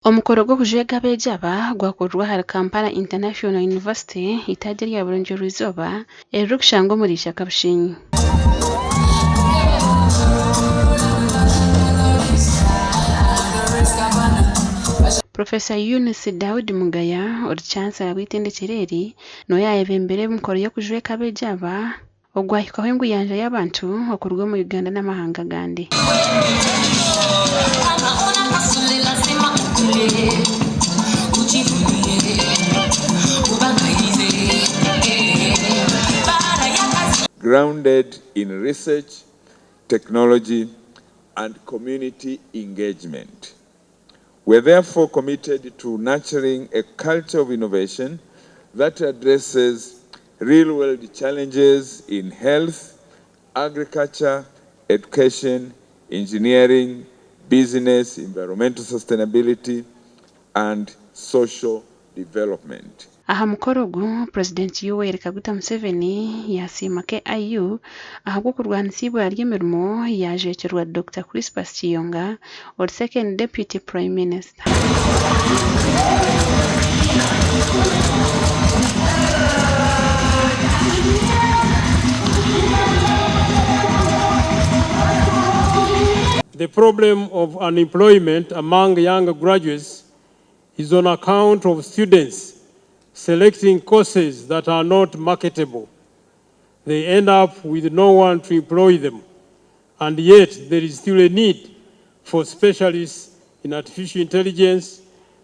Omukoro gwo kujwega abeegyaba gwakorwa hari Kampala International University itaje lya Burunjoro Izoba eriro kushanga muri Shaka Bushenyi. Professor Yunus Daudi Mugaya Chancellor w'itendekero no yayebembere mukoro yo kujweka abeegyaba ogwahikaho enguyanja y'abantu okurwa mu Uganda n'amahanga gandi. Grounded in research, technology, and community engagement. We are therefore committed to nurturing a culture of innovation that addresses real-world challenges in health, agriculture, education, engineering, business, environmental sustainability, and social development. Aha mukoro gu President Yoweri Kaguta Museveni yasiima KIU ahabwo kurwanisibwa ry'emirimo yajekerwa Dr. Crispus Kiyonga or second Deputy Prime Minister. The problem of unemployment among young graduates is on account of students selecting courses that are not marketable. They end up with no one to employ them, and yet there is still a need for specialists in artificial intelligence,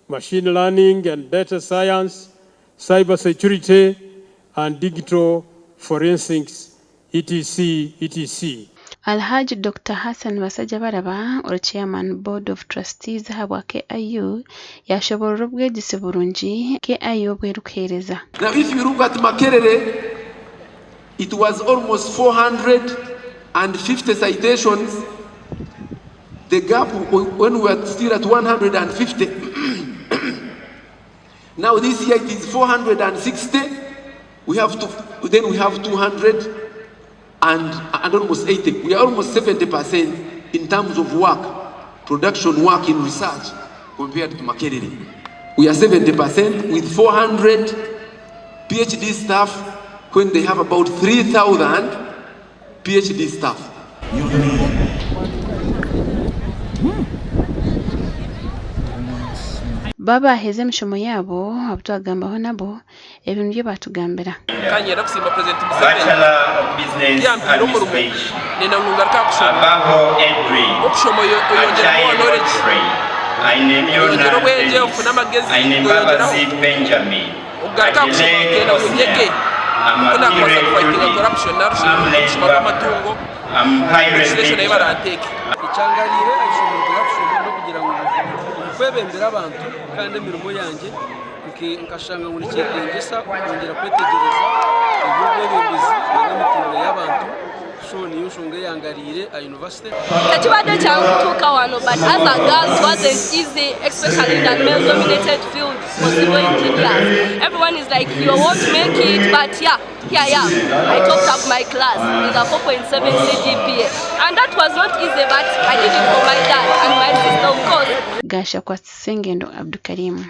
machine learning and data science, cybersecurity, and digital forensics, etc. Alhaji Dr. Hassan Basajabaraba, or Chairman Board of Trustees habwa KIU, yashoborera Obwegyese burungi KIU bwerukereza. Now if you look at Makerere, it was almost 450 citations. The gap when we were still at 150. Now this year it is 460. We have 200. And almost 80. We are almost 70% in terms of work, production work in research compared to Makerere. We are 70% with 400 PhD staff when they have about 3,000 PhD staff. Baba aheze emishomo yaabo abutwagambaho nabo ebintu bye batugambira. Kanyera kusimba President Museveni yampira omurumo nina ngungaruka kushoma okushomo oyongeramo knowledge oyongera obwenge ofuna amagezi oyongeraho ogaruka kushoma kenda kunyege kuna kubaza kufightinga corruption narushima rw'amatungo legislation nayo baranteke icyangarire ayishobora corruption no kugira ngo kwebembera abantu kandi emirimo yanjye nkashanga ngo nikigengesa kongera kwetegereza ibyo n'imitungo y'abantu so niyo nshonga yangarire a university. Ekibadde kyangutuuka wano but as a girl it wasn't easy, especially in that male dominated field for civil engineers. Everyone is like you won't make it, but here I am. I topped up my class with a 4.7 CGPA and that was not easy, but I did it for my dad and my sister of course. Gasha kwa Sengendo Abdukarimu.